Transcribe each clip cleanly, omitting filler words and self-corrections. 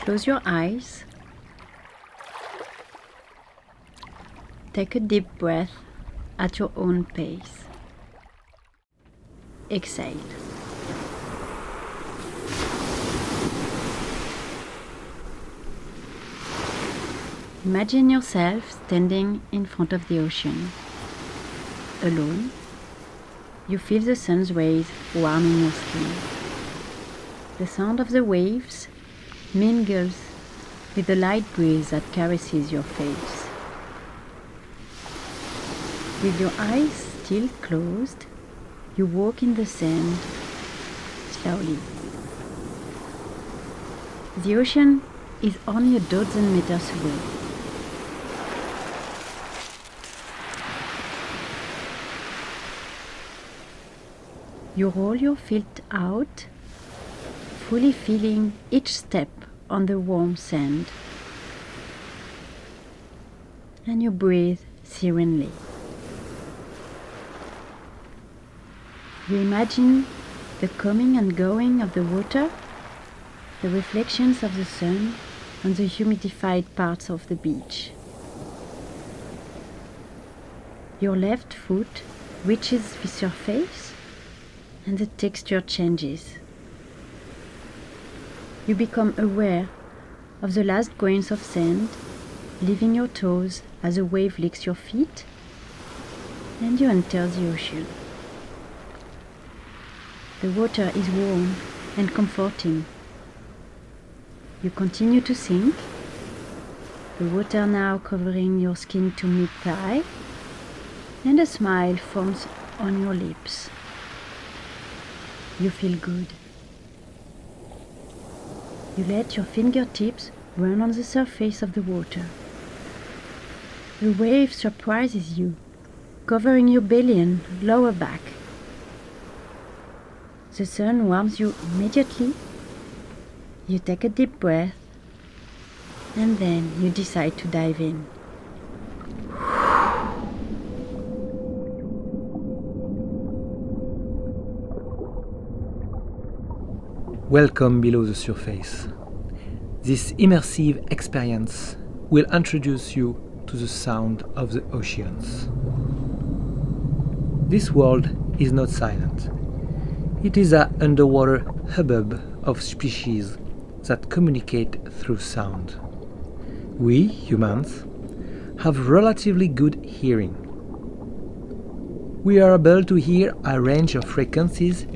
Close your eyes. Take a deep breath at your own pace. Exhale. Imagine yourself standing in front of the ocean. Alone, you feel the sun's rays warming your skin. The sound of the waves mingles with the light breeze that caresses your face. With your eyes still closed, you walk in the sand slowly. The ocean is only a dozen meters away. You roll your feet out, fully feeling each step on the warm sand. And you breathe serenely. You imagine the coming and going of the water, the reflections of the sun on the humidified parts of the beach. Your left foot reaches the surface and the texture changes. You become aware of the last grains of sand leaving your toes as a wave licks your feet, and you enter the ocean. The water is warm and comforting. You continue to sink, the water now covering your skin to mid-thigh, and a smile forms on your lips. You feel good. You let your fingertips run on the surface of the water. The wave surprises you, covering your belly and lower back. The sun warms you immediately. You take a deep breath, and then you decide to dive in. Welcome below the surface. This immersive experience will introduce you to the sound of the oceans. This world is not silent. It is an underwater hubbub of species that communicate through sound. We, humans, have relatively good hearing. We are able to hear a range of frequencies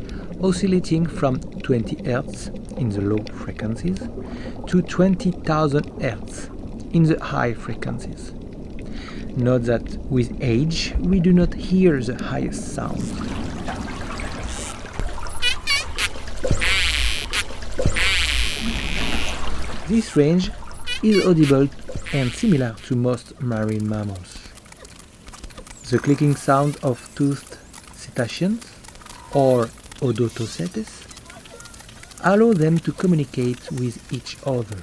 oscillating from 20 Hz in the low frequencies to 20,000 Hz in the high frequencies. Note that with age, we do not hear the highest sound. This range is audible and similar to most marine mammals. The clicking sound of toothed cetaceans or auditocetes allow them to communicate with each other.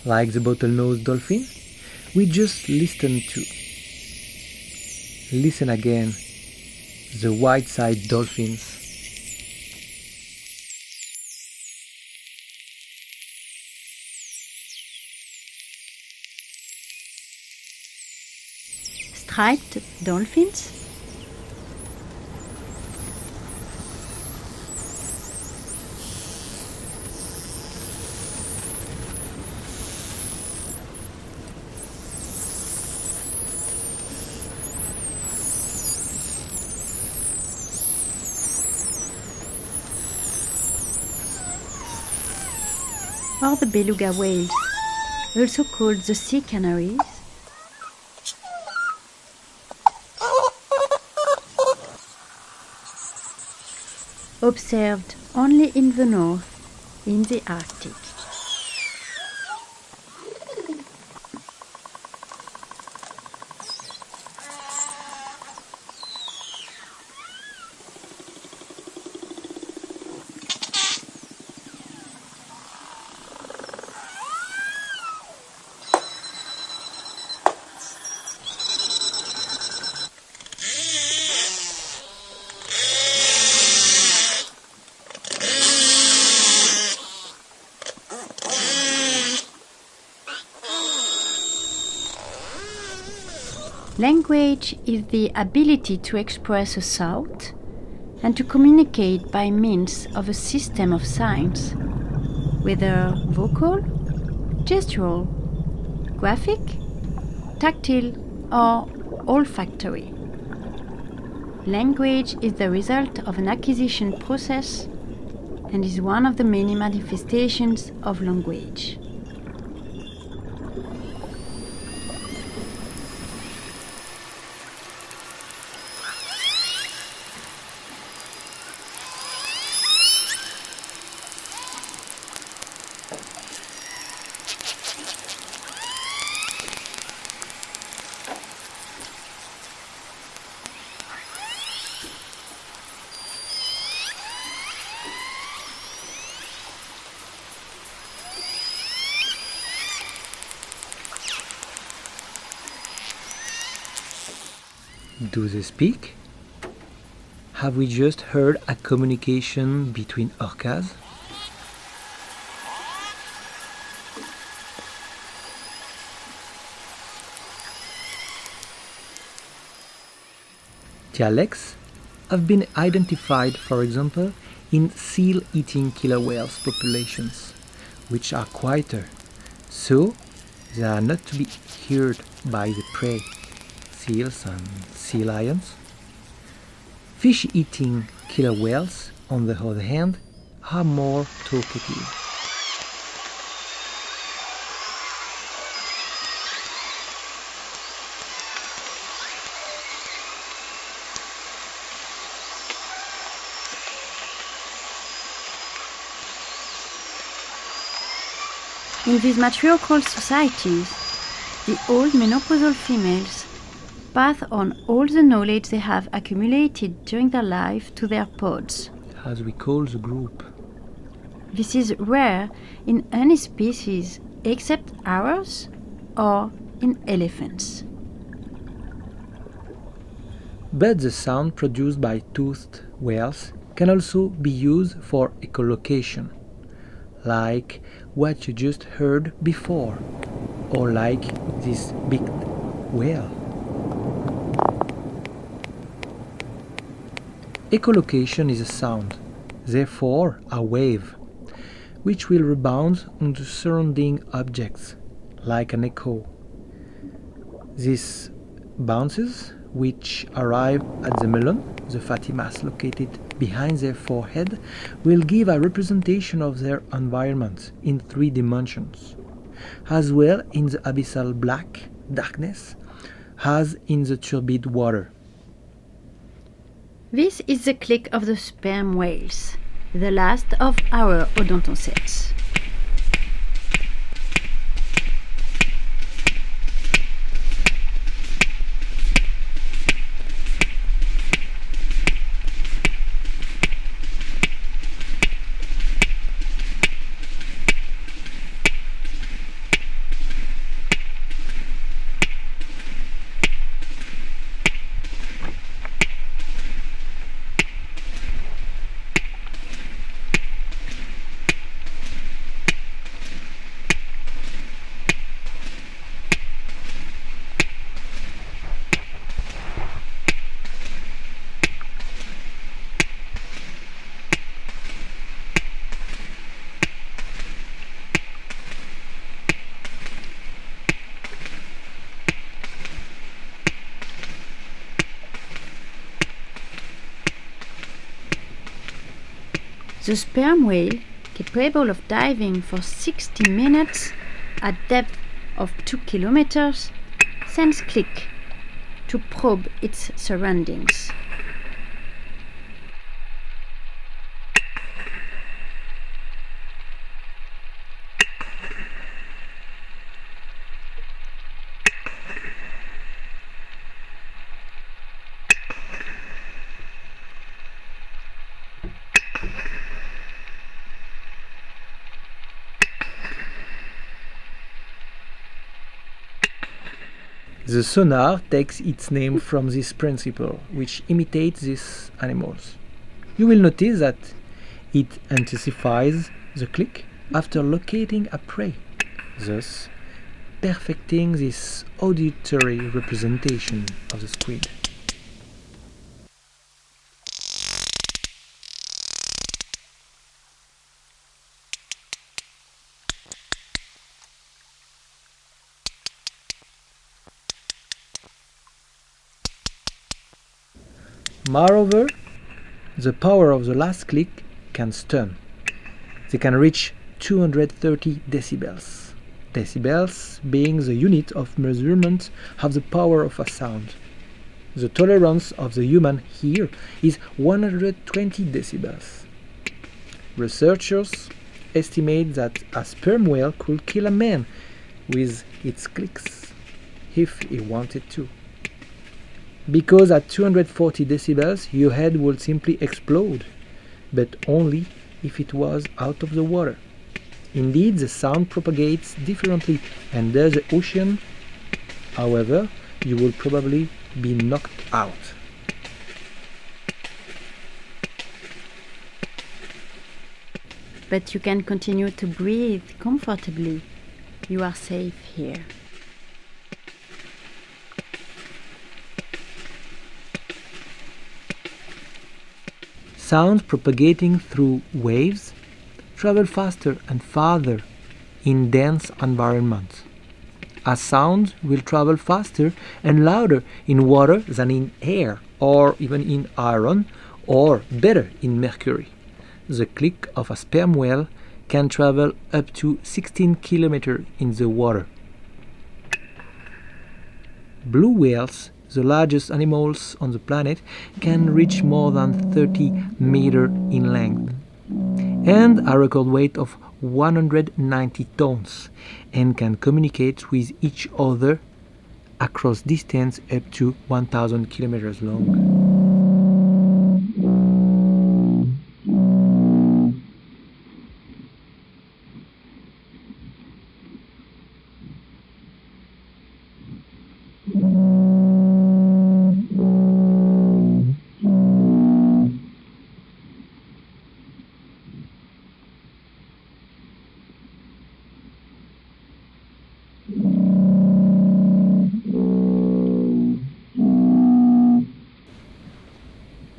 Like the bottlenose dolphin, we just listen again, the white-side dolphins. Striped dolphins? are the beluga whales, also called the sea canaries, observed only in the north, in the Arctic. Language is the ability to express a thought and to communicate by means of a system of signs, whether vocal, gestural, graphic, tactile, or olfactory. Language is the result of an acquisition process and is one of the many manifestations of language. Do they speak? Have we just heard a communication between orcas? Dialects have been identified, for example, in seal-eating killer whales populations, which are quieter, so they are not to be heard by the prey, seals and sea lions. Fish-eating killer whales, on the other hand, are more talkative. In these matriarchal societies, the old menopausal females pass on all the knowledge they have accumulated during their life to their pods, as we call the group. This is rare in any species except ours or in elephants. But the sound produced by toothed whales can also be used for echolocation, like what you just heard before, or like this big whale. Echolocation is a sound, therefore a wave, which will rebound onto surrounding objects, like an echo. These bounces, which arrive at the melon, the fatty mass located behind their forehead, will give a representation of their environment in 3 dimensions, as well in the abyssal darkness as in the turbid water. This is the click of the sperm whales, the last of our odontocetes. The sperm whale capable of diving for 60 minutes at depth of 2 kilometers, sends click to probe its surroundings. The sonar takes its name from this principle, which imitates these animals. You will notice that it intensifies the click after locating a prey, thus perfecting this auditory representation of the squid. Moreover, the power of the last click can stun. They can reach 230 decibels. Decibels being the unit of measurement of the power of a sound. The tolerance of the human ear is 120 decibels. Researchers estimate that a sperm whale could kill a man with its clicks if he wanted to. Because at 240 decibels your head would simply explode, but only if it was out of the water. Indeed, the sound propagates differently under the ocean. However, you will probably be knocked out. But you can continue to breathe comfortably. You are safe here. Sound propagating through waves travel faster and farther in dense environments. A sound will travel faster and louder in water than in air, or even in iron, or better in mercury. The click of a sperm whale can travel up to 16 kilometers in the water. Blue whales, the largest animals on the planet, can reach more than 30 meters in length and a record weight of 190 tons, and can communicate with each other across distance up to 1,000 kilometers long.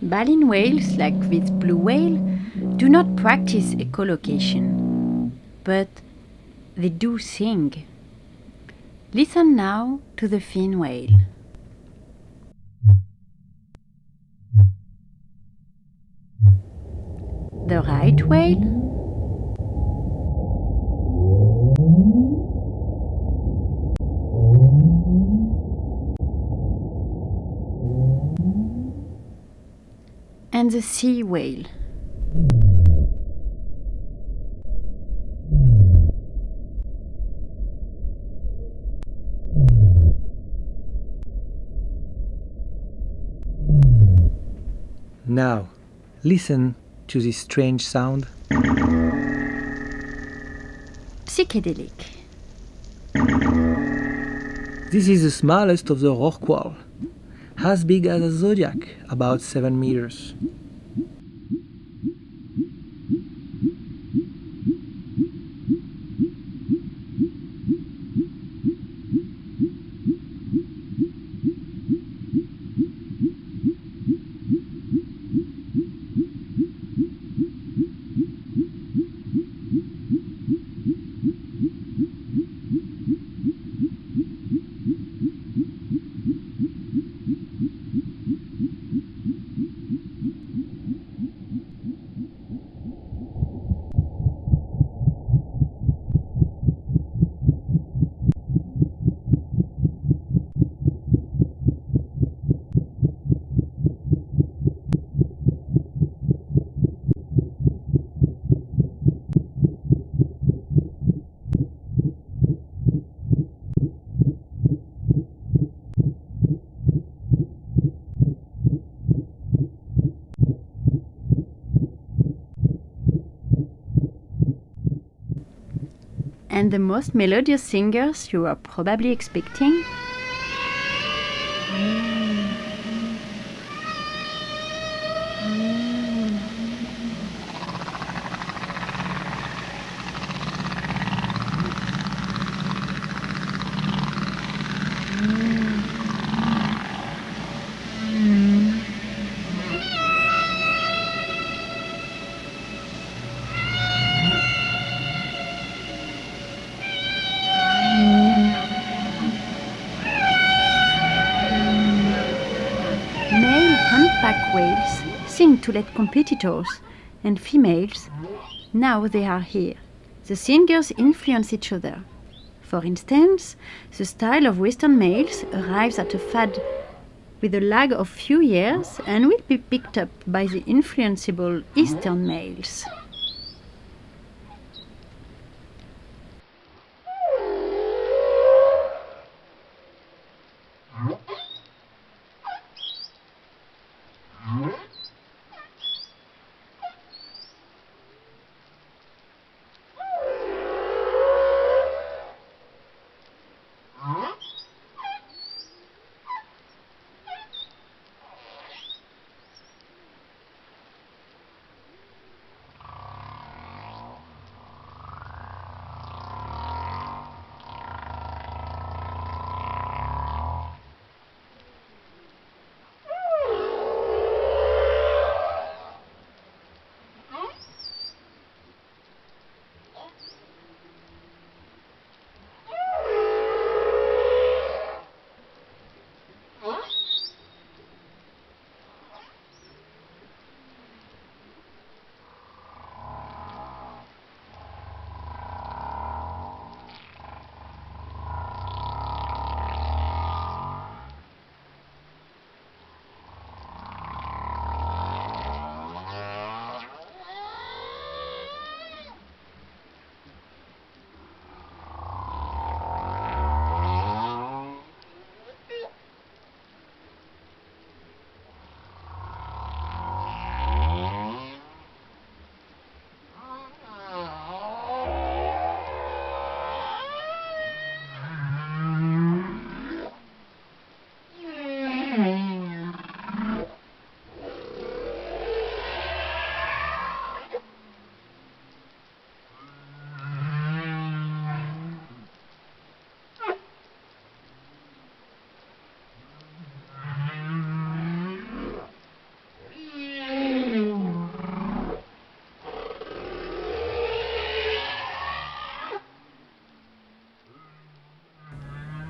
Baleen whales, like this blue whale, do not practice echolocation, but they do sing. Listen now to the fin whale. The right whale. And the sea whale. Now, listen to this strange sound. Psychedelic. This is the smallest of the rorqual, as big as a zodiac, about 7 meters. And the most melodious singers you are probably expecting? Male humpback whales sing to let competitors, and females, now they are here. The singers influence each other. For instance, the style of Western males arrives at a fad with a lag of few years and will be picked up by the influenceable Eastern males.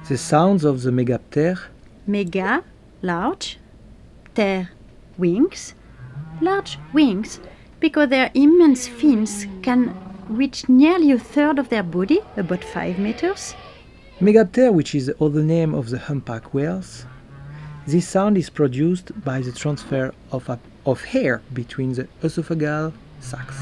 The sounds of the megaptera, Mega, large, pter, wings, large wings, because their immense fins can reach nearly a third of their body, about 5 meters. megaptera, which is the other name of the humpback whales, this sound is produced by the transfer of air between the esophageal sacs.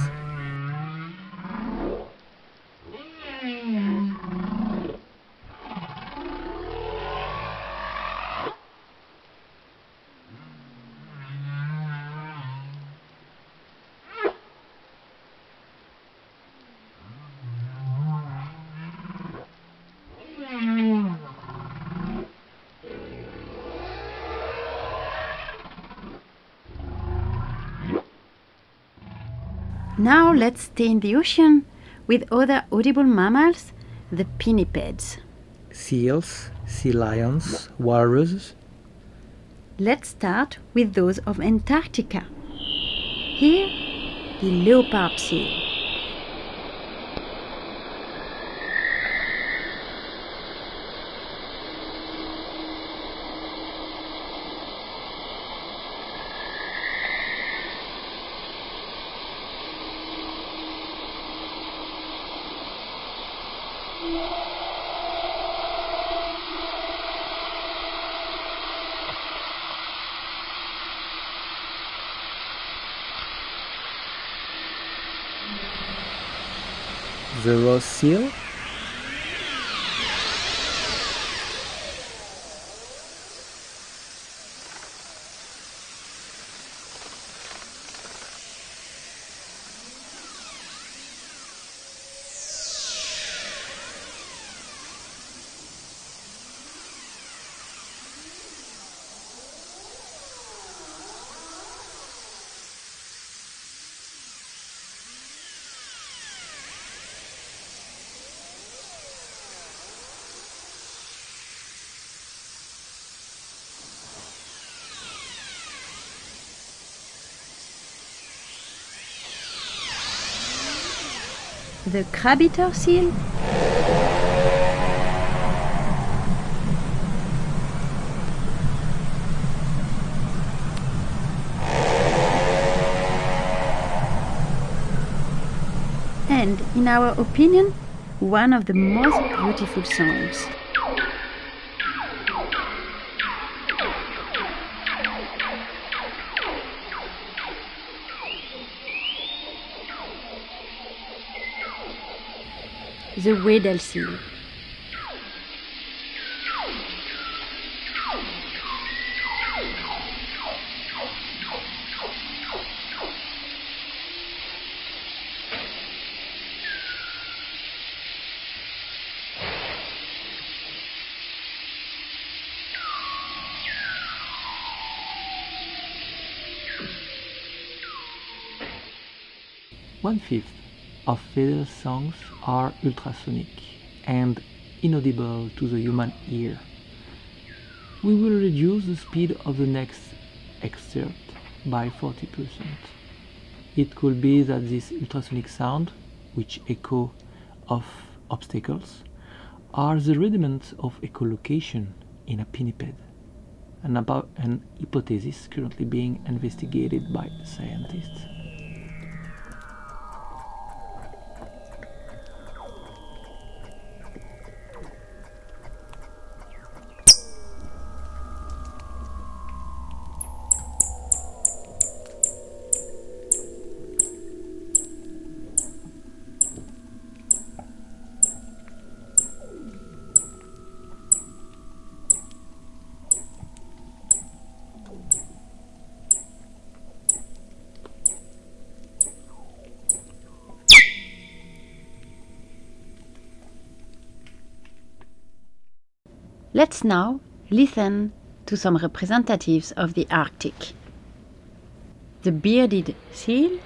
Now let's stay in the ocean with other audible mammals, the pinnipeds. Seals, sea lions, walruses. Let's start with those of Antarctica. Here, the leopard seal. The rose seal, The crab-eater seal? And, in our opinion, one of the most beautiful songs. The Weddell seal. One-fifth of Weddell songs are ultrasonic and inaudible to the human ear. We will reduce the speed of the next excerpt by 40%. It could be that this ultrasonic sound, which echo of obstacles, are the rudiments of echolocation in a pinniped, an hypothesis currently being investigated by scientists. Let's now listen to some representatives of the Arctic. The bearded seal,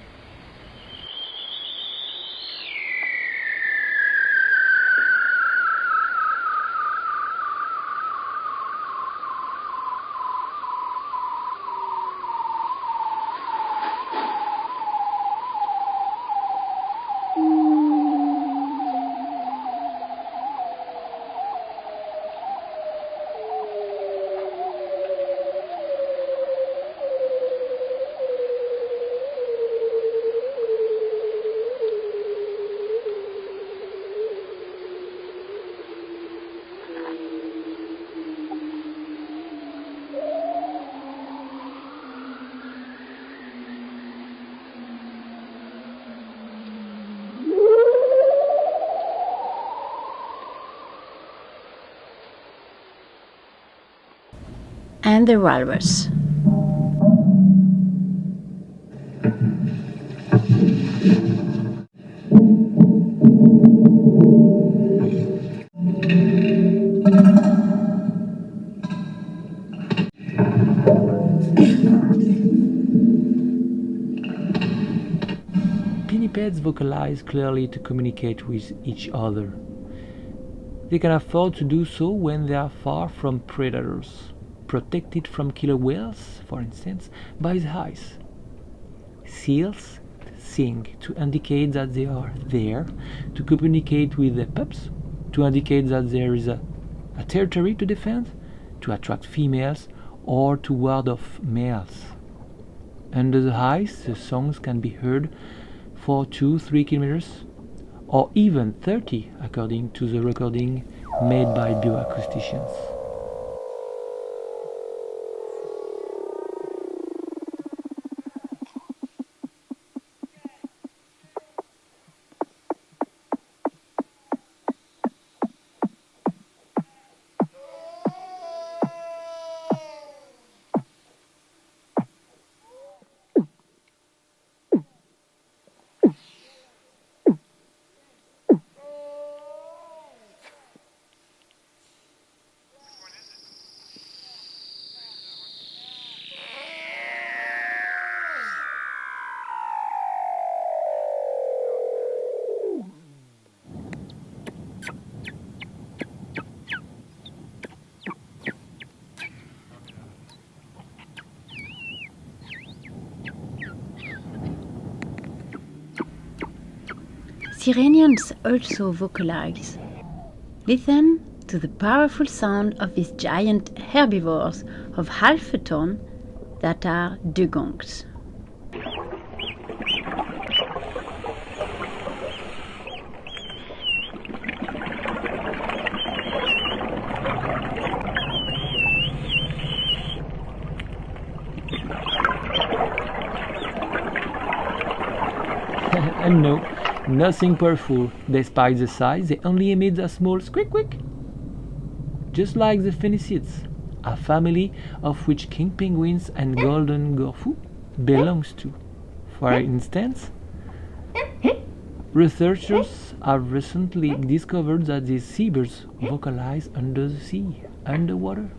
and the walrus. Pinnipeds vocalize clearly to communicate with each other. They can afford to do so when they are far from predators, protected from killer whales, for instance, by the ice. Seals sing to indicate that they are there, to communicate with their pups, to indicate that there is a territory to defend, to attract females, or to ward off males. Under the ice, the songs can be heard for 2-3 kilometers, or even 30 according to the recording made by bioacousticians. Sirenians also vocalize. Listen to the powerful sound of these giant herbivores of half a ton that are dugongs. And no, nothing powerful. Despite the size, they only emit a small squeak squeak. Just like the pinnipeds, a family of which king penguins and golden gorfu belongs to. For instance, researchers have recently discovered that these seabirds vocalize under the sea, underwater.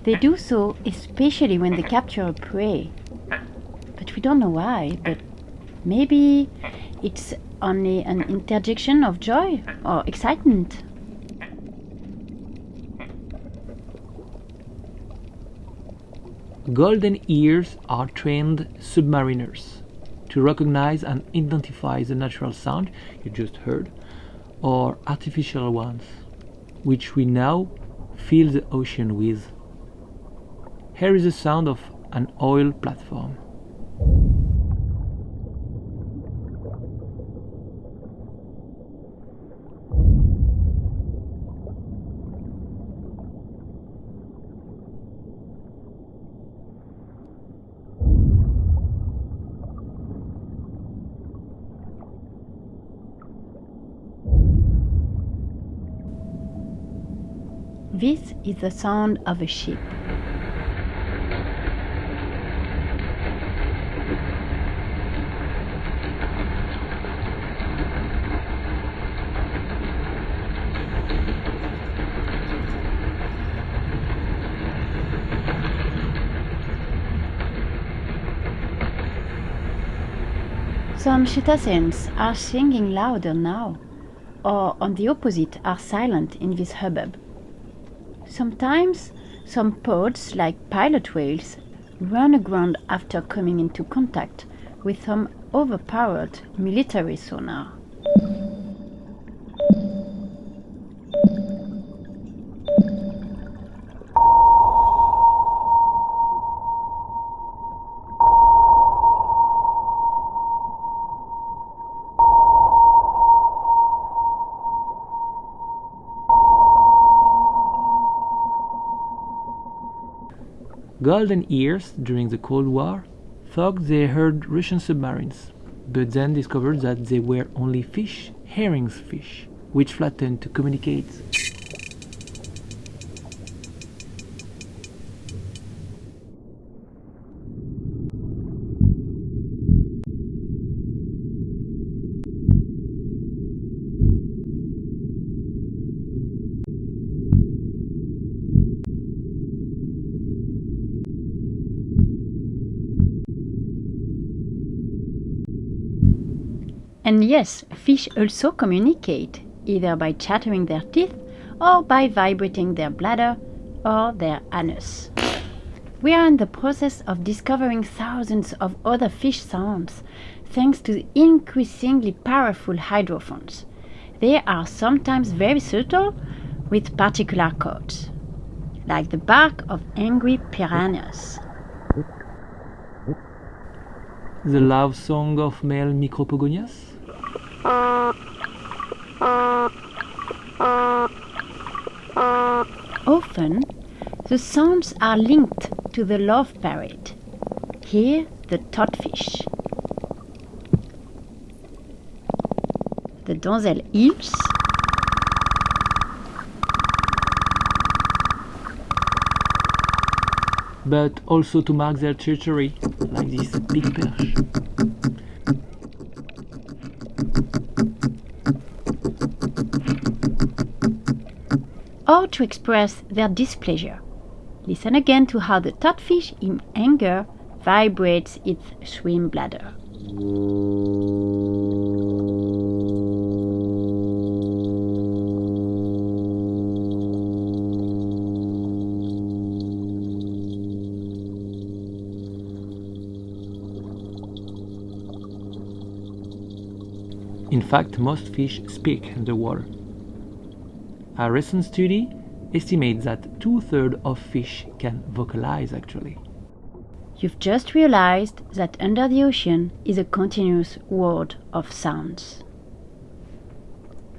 They do so especially when they capture a prey. But we don't know why, but maybe it's only an interjection of joy or excitement. Golden ears are trained submariners to recognize and identify the natural sound you just heard or artificial ones, which we now fill the ocean with. Here is the sound of an oil platform. This is the sound of a ship. Some cetaceans are singing louder now, or on the opposite are silent in this hubbub. Sometimes some pods, like pilot whales, run aground after coming into contact with some overpowered military sonar. Golden ears, during the Cold War, thought they heard Russian submarines, but then discovered that they were only fish, herring fish, which flattened to communicate. And yes, fish also communicate, either by chattering their teeth or by vibrating their bladder or their anus. We are in the process of discovering thousands of other fish sounds thanks to the increasingly powerful hydrophones. They are sometimes very subtle with particular codes, like the bark of angry piranhas. The love song of male micropogonias? Often, the sounds are linked to the love parade. Here, the todfish, the donzelle eels, but also to mark their territory, like this big perch. or to express their displeasure. Listen again to how the todfish in anger vibrates its swim bladder. In fact, most fish speak underwater. A recent study estimates that 2/3 of fish can vocalize actually. You've just realized that under the ocean is a continuous world of sounds.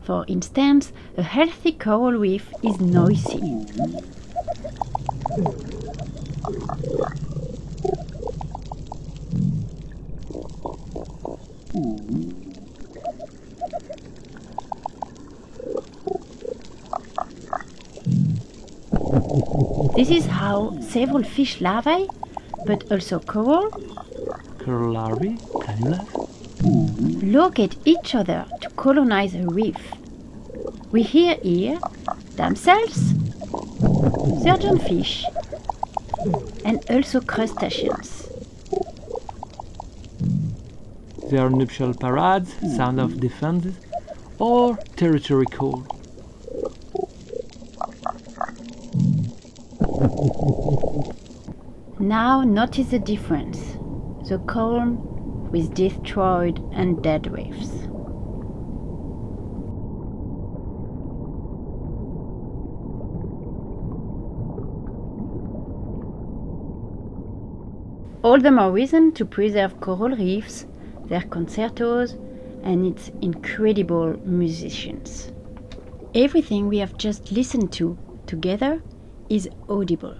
For instance, a healthy coral reef is noisy. This is how several fish larvae, but also coral larvae, look at each other to colonize a reef. We hear here damsels, surgeonfish, and also crustaceans. There are nuptial parades, sound of defense, or territory call. Now notice the difference, the calm with destroyed and dead reefs. All the more reason to preserve coral reefs, their concertos, and its incredible musicians. Everything we have just listened to together is audible.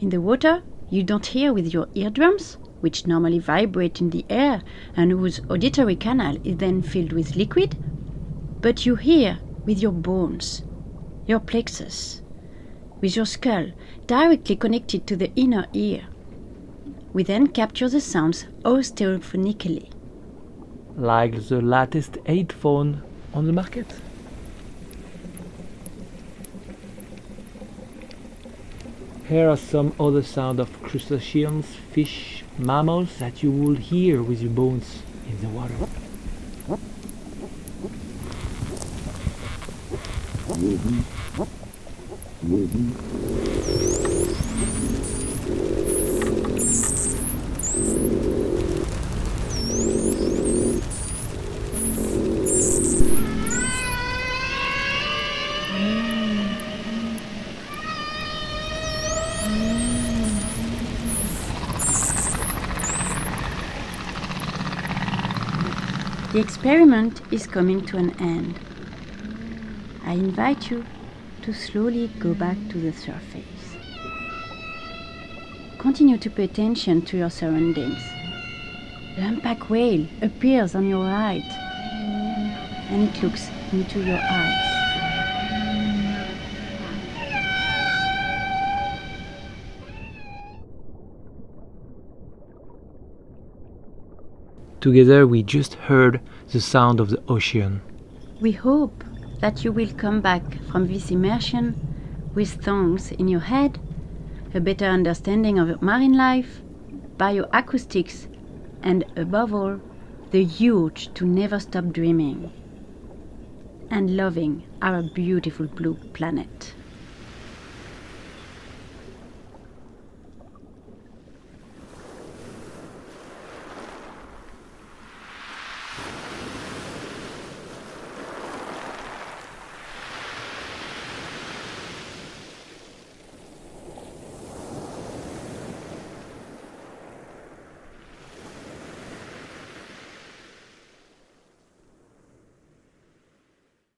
In the water, you don't hear with your eardrums, which normally vibrate in the air and whose auditory canal is then filled with liquid, but you hear with your bones, your plexus, with your skull directly connected to the inner ear. We then capture the sounds stereophonically. Like the latest headphone on the market. Here are some other sounds of crustaceans, fish, mammals that you will hear with your bones in the water. The experiment is coming to an end. I invite you to slowly go back to the surface. Continue to pay attention to your surroundings. The humpback whale appears on your right, and it looks into your eyes. Together we just heard the sound of the ocean. We hope that you will come back from this immersion with songs in your head, a better understanding of marine life, bioacoustics, and above all, the urge to never stop dreaming and loving our beautiful blue planet.